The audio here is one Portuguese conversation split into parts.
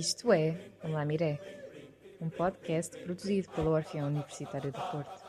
Isto é Olá Miré, um podcast produzido pelo Orfeão Universitário do Porto.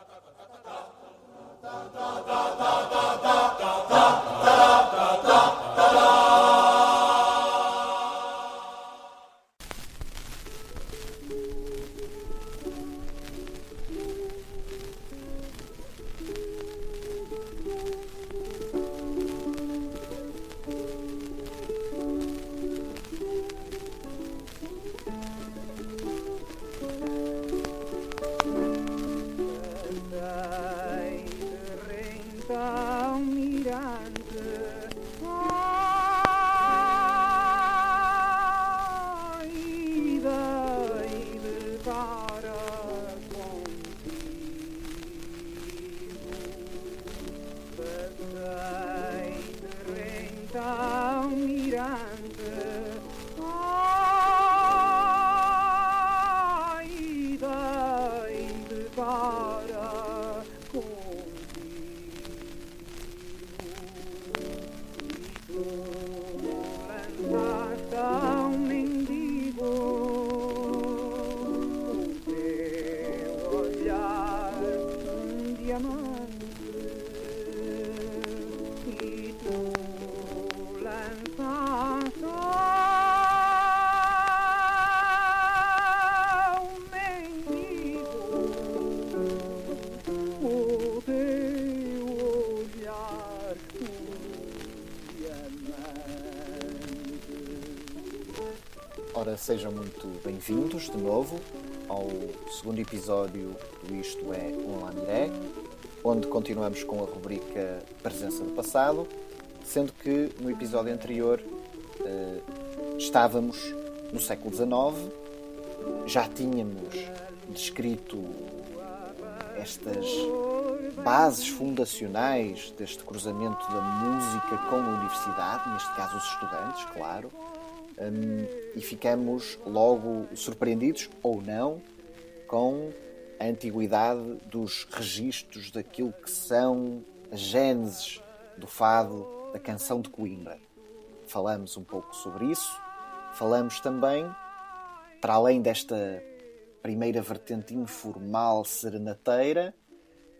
Ora, sejam muito bem-vindos de novo ao segundo episódio do Isto é Olá Miré, onde continuamos com a rubrica Presença do Passado, sendo que no episódio anterior estávamos no século XIX, já tínhamos descrito estas bases fundacionais deste cruzamento da música com a universidade, neste caso os estudantes, claro, e ficamos logo surpreendidos, ou não, com a antiguidade dos registros daquilo que são as gêneses do fado, da canção de Coimbra. Falamos um pouco sobre isso, falamos também, para além desta primeira vertente informal serenateira,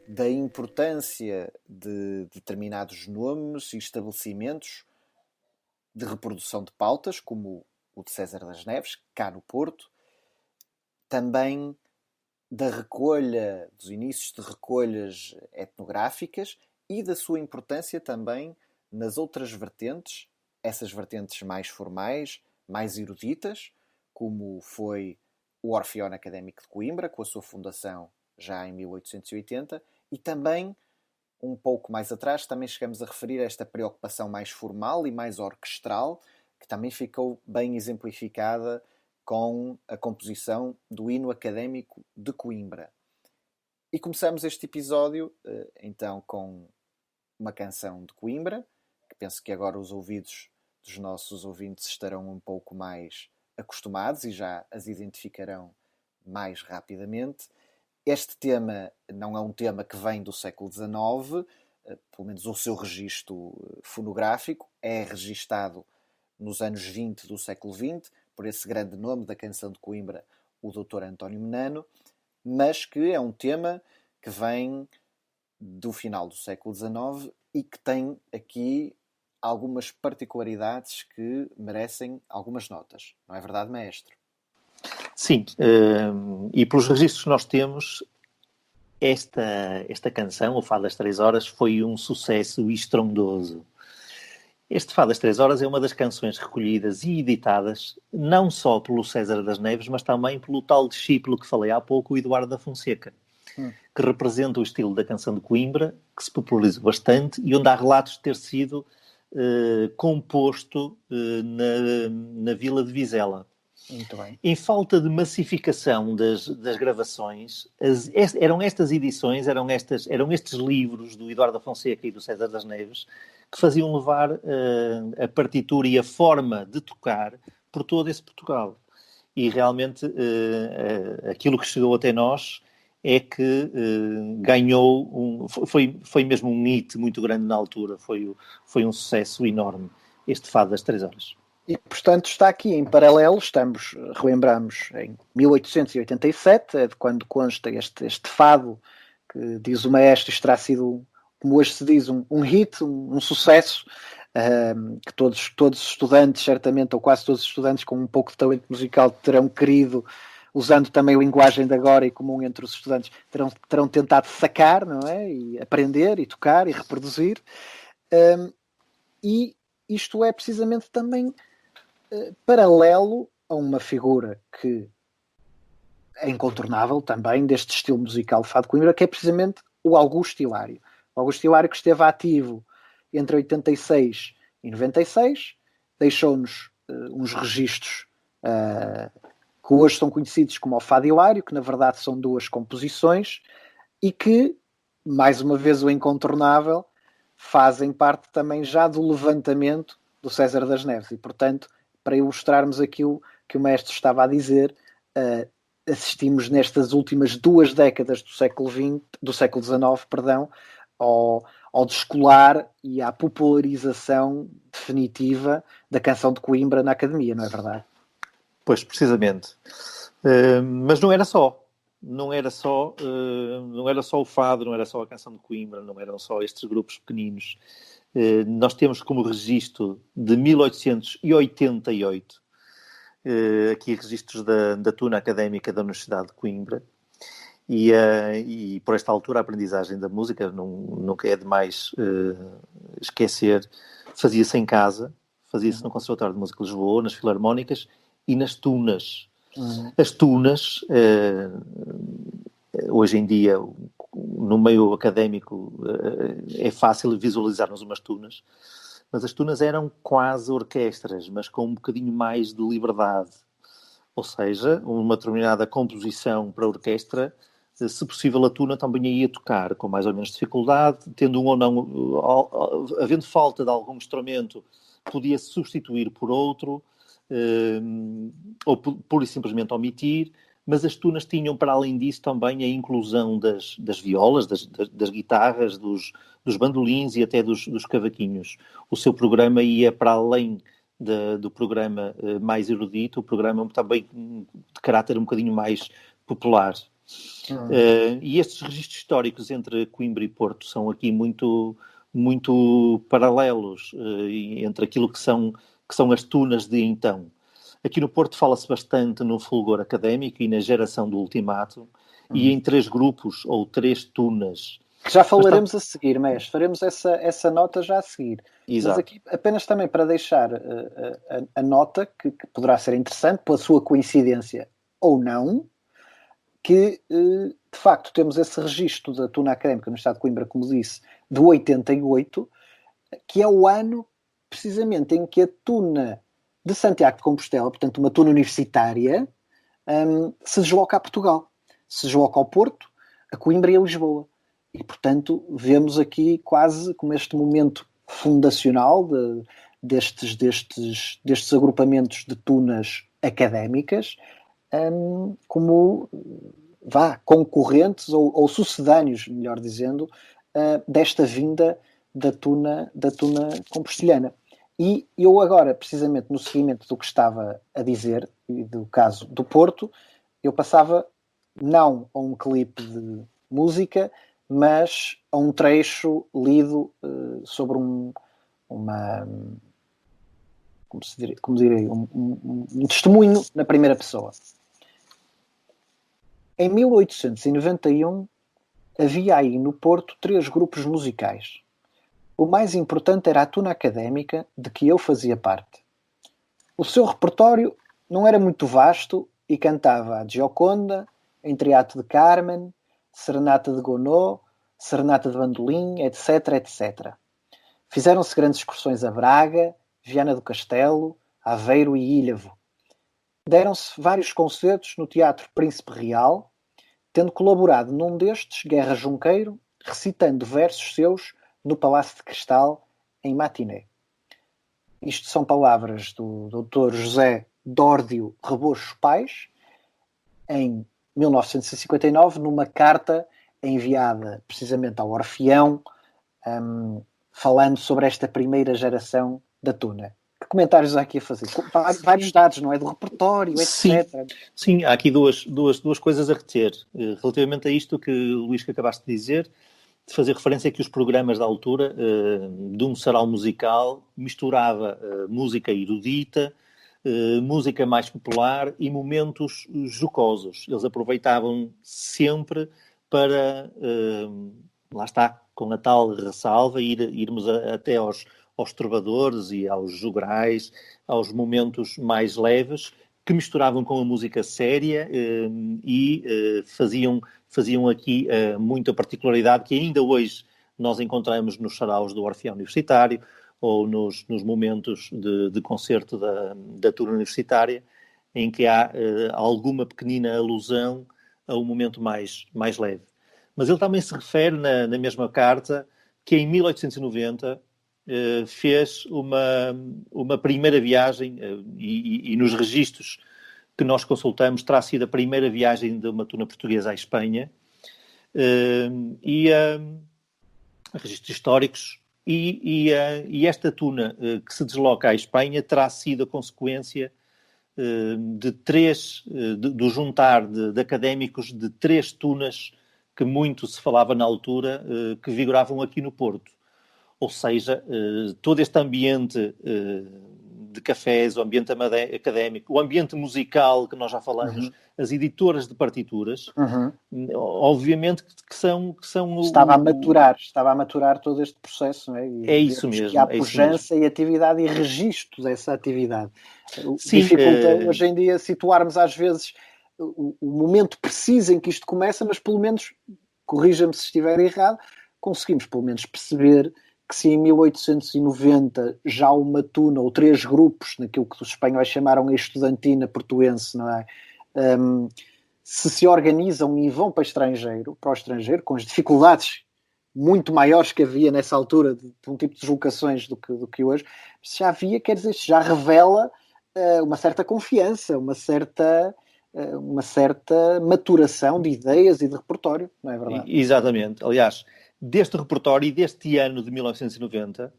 da importância de determinados nomes e estabelecimentos de reprodução de pautas, como o de César das Neves, cá no Porto, também da recolha, dos inícios de recolhas etnográficas e da sua importância também nas outras vertentes, essas vertentes mais formais, mais eruditas, como foi o Orfeão Académico de Coimbra, com a sua fundação já em 1880, e também um pouco mais atrás, também chegamos a referir a esta preocupação mais formal e mais orquestral, que também ficou bem exemplificada com a composição do Hino Académico de Coimbra. E começamos este episódio, então, com uma canção de Coimbra, que penso que agora os ouvidos dos nossos ouvintes estarão um pouco mais acostumados e já as identificarão mais rapidamente. Este tema não é um tema que vem do século XIX, pelo menos o seu registro fonográfico é registado nos anos 20 do século XX, por esse grande nome da canção de Coimbra, o Dr. António Menano, mas que é um tema que vem do final do século XIX e que tem aqui algumas particularidades que merecem algumas notas. Não é verdade, maestro? Sim, e pelos registros que nós temos, esta canção, o Fado das 3 Horas, foi um sucesso estrondoso. Este Fado das 3 Horas é uma das canções recolhidas e editadas não só pelo César das Neves, mas também pelo tal discípulo que falei há pouco, o Eduardo da Fonseca, que representa o estilo da canção de Coimbra, que se popularizou bastante e onde há relatos de ter sido composto na vila de Vizela. Muito bem. Em falta de massificação das gravações, eram estas edições, eram estes livros do Eduardo da Fonseca e do César das Neves que faziam levar a partitura e a forma de tocar por todo esse Portugal. E realmente aquilo que chegou até nós é que ganhou, foi mesmo um hit muito grande na altura, foi um sucesso enorme, este Fado das 3 Horas. E, portanto, está aqui em paralelo, relembramos, em 1887, é de quando consta este fado, que diz o maestro, isto terá sido, como hoje se diz, um hit, um sucesso, que todos os estudantes, certamente, ou quase todos os estudantes com um pouco de talento musical terão querido, usando também a linguagem de agora e comum entre os estudantes, terão tentado sacar, não é? E aprender, e tocar, e reproduzir. E isto é precisamente também paralelo a uma figura que é incontornável também deste estilo musical de Fado de Coimbra, que é precisamente o Augusto Hilário. O Augusto Hilário, que esteve ativo entre 86 e 96, deixou-nos uns registros que hoje são conhecidos como o Fado Hilário, que na verdade são 2 composições e que, mais uma vez o incontornável, fazem parte também já do levantamento do César das Neves. E, portanto, para ilustrarmos aquilo que o mestre estava a dizer, assistimos nestas últimas 2 décadas do século XIX, ao descolar e à popularização definitiva da canção de Coimbra na Academia, não é verdade? Pois, precisamente. Mas não era só. Não era só o fado, não era só a canção de Coimbra, não eram só estes grupos pequeninos. Nós temos como registro de 1888 aqui registros da Tuna Académica da Universidade de Coimbra e por esta altura a aprendizagem da música nunca é demais esquecer, fazia-se em casa, fazia-se no Conservatório de Música de Lisboa, nas Filarmónicas e nas tunas. As tunas, hoje em dia, no meio académico, é fácil visualizarmos umas tunas, mas as tunas eram quase orquestras, mas com um bocadinho mais de liberdade. Ou seja, uma determinada composição para a orquestra, se possível a tuna também ia tocar, com mais ou menos dificuldade, tendo um ou não, havendo falta de algum instrumento, podia-se substituir por outro, ou pura e simplesmente omitir, mas as tunas tinham, para além disso, também a inclusão das violas, das guitarras, dos bandolins e até dos cavaquinhos. O seu programa ia para além do programa mais erudito, o programa também de caráter um bocadinho mais popular. E estes registros históricos entre Coimbra e Porto são aqui muito, muito paralelos entre aquilo que são as tunas de então. Aqui no Porto fala-se bastante no fulgor académico e na geração do ultimato, e em 3 grupos ou 3 tunas. Já falaremos a seguir, mestre. Faremos essa nota já a seguir. Exato. Mas aqui, apenas também para deixar a nota, que poderá ser interessante, pela sua coincidência ou não, que, de facto, temos esse registro da Tuna Académica no Estado de Coimbra, como disse, de 88, que é o ano, precisamente, em que a Tuna de Santiago de Compostela, portanto uma tuna universitária, se desloca a Portugal, se desloca ao Porto, a Coimbra e a Lisboa. E, portanto, vemos aqui quase como este momento fundacional destes agrupamentos de tunas académicas, como concorrentes ou sucedâneos, melhor dizendo, desta vinda da tuna compostelhana. E eu agora, precisamente no seguimento do que estava a dizer, e do caso do Porto, eu passava não a um clipe de música, mas a um trecho lido sobre um testemunho na primeira pessoa. Em 1891, havia aí no Porto 3 grupos musicais. O mais importante era a Tuna Académica, de que eu fazia parte. O seu repertório não era muito vasto e cantava a Gioconda, Entreato de Carmen, Serenata de Gounod, Serenata de Bandolim, etc, etc. Fizeram-se grandes excursões a Braga, Viana do Castelo, Aveiro e Ilhavo. Deram-se vários concertos no Teatro Príncipe Real, tendo colaborado num destes, Guerra Junqueiro, recitando versos seus no Palácio de Cristal, em matiné. Isto são palavras do Dr. José Dórdio Rebocho Paes, em 1959, numa carta enviada precisamente ao Orfeão, falando sobre esta primeira geração da tuna, que comentários há aqui a fazer? Vários dados, não é? Do repertório, etc. Sim, há aqui duas coisas a reter. Relativamente a isto que, Luís, que acabaste de dizer, de fazer referência a que os programas da altura de um sarau musical misturava música erudita, música mais popular e momentos jocosos. Eles aproveitavam sempre para, lá está, com a tal ressalva, irmos até aos trovadores e aos jograis, aos momentos mais leves, que misturavam com a música séria e faziam aqui muita particularidade que ainda hoje nós encontramos nos saraus do Orfeão Universitário ou nos momentos de concerto da turma universitária, em que há alguma pequenina alusão a um momento mais leve. Mas ele também se refere na mesma carta que em 1890 fez uma primeira viagem e nos registros que nós consultamos terá sido a primeira viagem de uma turma portuguesa à Espanha registros históricos e esta tuna que se desloca à Espanha terá sido a consequência do juntar de académicos de 3 tunas que muito se falava na altura, que vigoravam aqui no Porto. Ou seja, todo este ambiente de cafés, o ambiente académico, o ambiente musical que nós já falamos, as editoras de partituras, obviamente que são Estava a maturar todo este processo, não é? E é isso mesmo. E a pujança e atividade e registro dessa atividade. Sim, dificulta hoje em dia situarmos às vezes o momento preciso em que isto começa, mas pelo menos, corrija-me se estiver errado, conseguimos pelo menos perceber que se em 1890 já uma tuna ou 3 grupos, naquilo que os espanhóis chamaram a estudantina portuense, não é? Se organizam e vão para o estrangeiro, com as dificuldades muito maiores que havia nessa altura de um tipo de deslocações do que hoje, se já havia, quer dizer, já revela uma certa confiança, uma certa maturação de ideias e de repertório, não é verdade? Exatamente. Aliás, deste repertório e deste ano de 1990,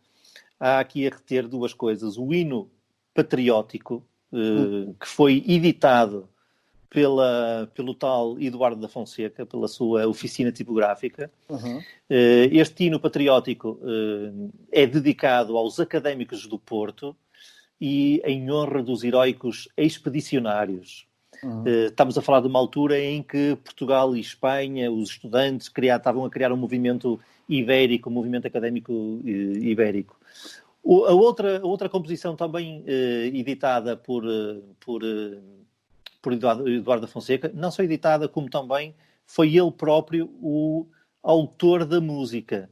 há aqui a reter 2 coisas. O hino patriótico, que foi editado pelo tal Eduardo da Fonseca, pela sua oficina tipográfica. Este hino patriótico é dedicado aos académicos do Porto e em honra dos heróicos expedicionários. Estamos a falar de uma altura em que Portugal e Espanha, os estudantes, estavam a criar um movimento ibérico, um movimento académico ibérico. A outra composição também editada por Eduardo da Fonseca, não só editada, como também foi ele próprio o autor da música.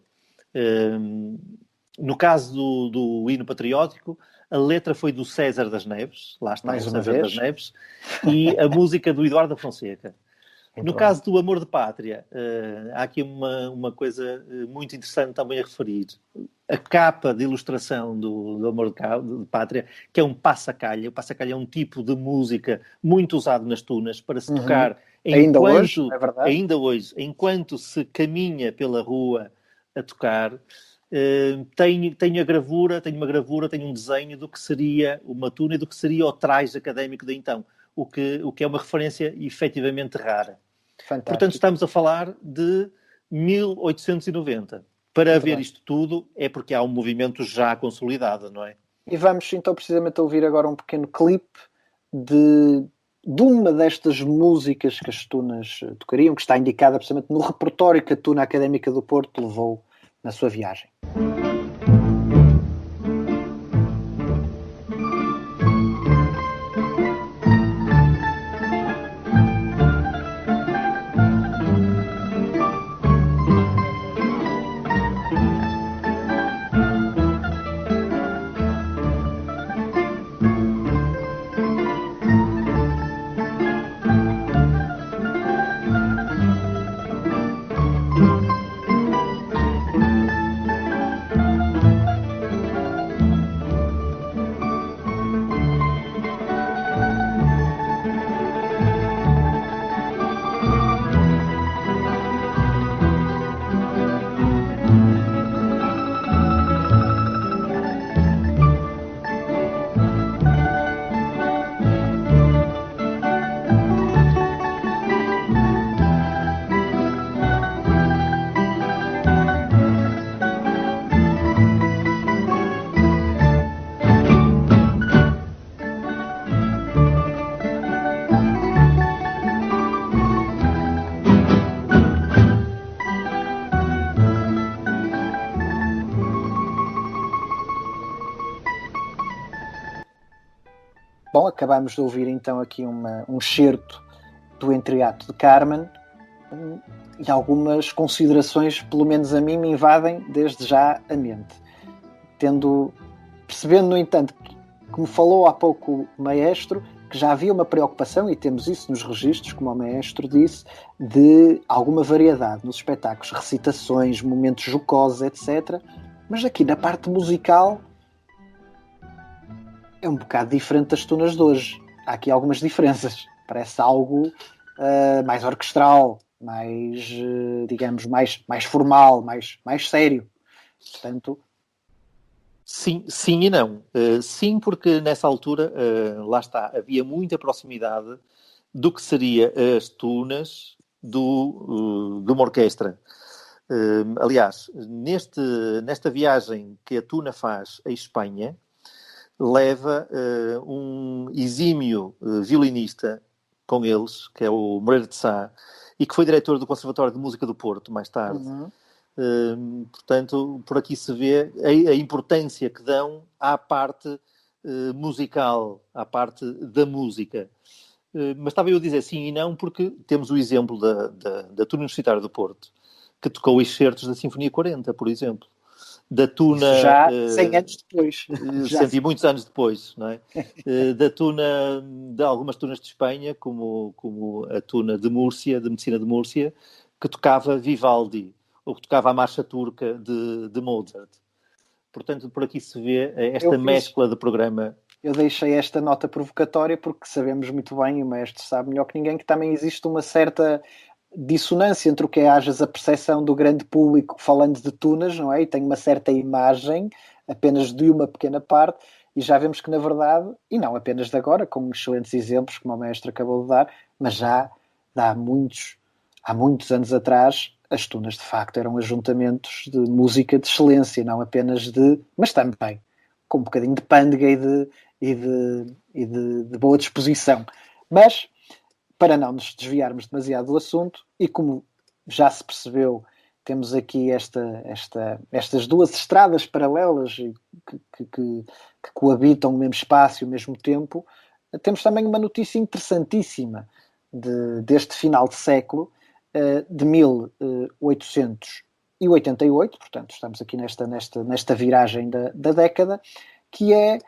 No caso do hino patriótico, a letra foi do César das Neves, lá está, mais o uma César vez. das Neves, e a música do Eduardo da Fonseca. No caso do Amor de Pátria, há aqui uma coisa muito interessante também a referir. A capa de ilustração do Amor de Pátria, que é um passacalha. O passacalha é um tipo de música muito usado nas tunas para se tocar Ainda hoje, é verdade? Ainda hoje, enquanto se caminha pela rua a tocar. Tem uma gravura, tem um desenho do que seria uma tuna e do que seria o traje académico de então, o que é uma referência efetivamente rara. Fantástico. Portanto, estamos a falar de 1890. Para ver isto tudo é porque há um movimento já consolidado, não é? E vamos então precisamente ouvir agora um pequeno clipe de uma destas músicas que as tunas tocariam, que está indicada precisamente no repertório que a Tuna Académica do Porto levou na sua viagem. Bom, acabamos de ouvir então aqui um excerto do Entreato de Carmen, e algumas considerações, pelo menos a mim, me invadem desde já a mente. Percebendo, no entanto, que, como falou há pouco o maestro, que já havia uma preocupação, e temos isso nos registros, como o maestro disse, de alguma variedade nos espetáculos, recitações, momentos jocosos, etc. Mas aqui na parte musical é um bocado diferente das tunas de hoje. Há aqui algumas diferenças. Parece algo mais orquestral, mais, digamos, mais formal, mais sério. Portanto... Sim e não. Sim, porque nessa altura, lá está, havia muita proximidade do que seria as tunas de uma orquestra. Aliás, nesta viagem que a Tuna faz à Espanha, leva um exímio violinista com eles, que é o Moreira de Sá, e que foi diretor do Conservatório de Música do Porto, mais tarde. Portanto, por aqui se vê a importância que dão à parte musical, à parte da música. Mas estava eu a dizer sim e não, porque temos o exemplo da Tuna Universitária do Porto, que tocou excertos da Sinfonia 40, por exemplo. Da Tuna... Isso já 100 anos depois. E muitos anos depois, não é? Da Tuna, de algumas tunas de Espanha, como a Tuna de Múrcia, de Medicina de Múrcia, que tocava Vivaldi, ou que tocava a Marcha Turca de Mozart. Portanto, por aqui se vê esta mescla de programa. Eu deixei esta nota provocatória porque sabemos muito bem, e o maestro sabe melhor que ninguém, que também existe uma certa dissonância entre o que é às vezes a percepção do grande público falando de tunas, não é? E tem uma certa imagem apenas de uma pequena parte, e já vemos que na verdade, e não apenas de agora, com excelentes exemplos como o maestro acabou de dar, mas já há muitos anos atrás, as tunas de facto eram ajuntamentos de música de excelência, não apenas mas também com um bocadinho de pândega e de boa disposição. Mas, para não nos desviarmos demasiado do assunto, e como já se percebeu, temos aqui estas duas estradas paralelas que coabitam o mesmo espaço e o mesmo tempo, temos também uma notícia interessantíssima deste final de século, de 1888, portanto estamos aqui nesta viragem da década, que é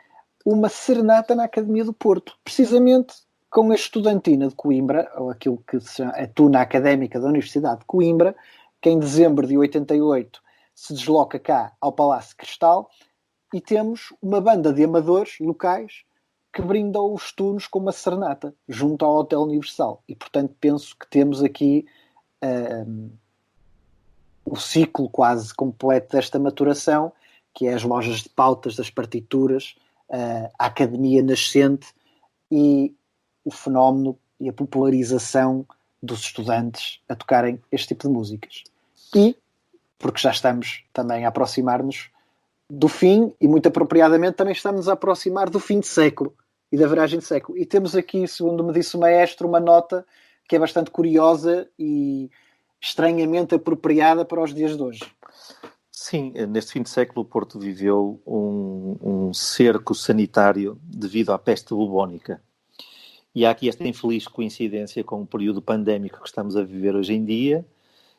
uma serenata na Academia do Porto, precisamente com a estudantina de Coimbra, ou aquilo que se chama a Tuna Académica da Universidade de Coimbra, que em dezembro de 88 se desloca cá ao Palácio Cristal, e temos uma banda de amadores locais que brindam os tunos com uma serenata junto ao Hotel Universal. E, portanto, penso que temos aqui o ciclo quase completo desta maturação, que é as lojas de pautas das partituras, a academia nascente e o fenómeno e a popularização dos estudantes a tocarem este tipo de músicas. E, porque já estamos também a aproximar-nos do fim, e muito apropriadamente também estamos a aproximar do fim de século e da viragem de século. E temos aqui, segundo me disse o maestro, uma nota que é bastante curiosa e estranhamente apropriada para os dias de hoje. Sim, neste fim de século o Porto viveu um cerco sanitário devido à peste bubónica. E há aqui esta infeliz coincidência com o período pandémico que estamos a viver hoje em dia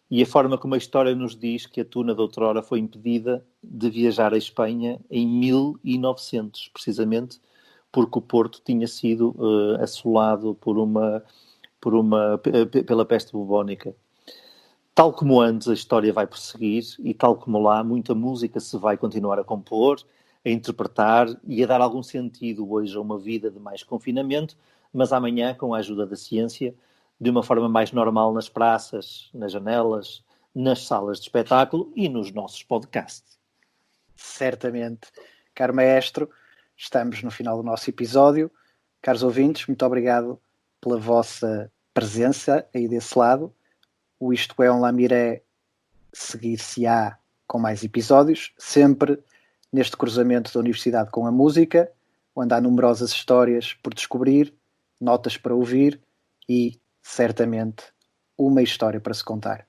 e a forma como a história nos diz que a Tuna de outrora foi impedida de viajar à Espanha em 1900, precisamente porque o Porto tinha sido assolado pela peste bubónica. Tal como antes, a história vai prosseguir e tal como lá, muita música se vai continuar a compor, a interpretar e a dar algum sentido hoje a uma vida de mais confinamento, mas amanhã, com a ajuda da ciência, de uma forma mais normal nas praças, nas janelas, nas salas de espetáculo e nos nossos podcasts. Certamente. Caro maestro, estamos no final do nosso episódio. Caros ouvintes, muito obrigado pela vossa presença aí desse lado. O Isto é um Lamiré seguir-se-á com mais episódios, sempre neste cruzamento da universidade com a música, onde há numerosas histórias por descobrir, notas para ouvir e, certamente, uma história para se contar.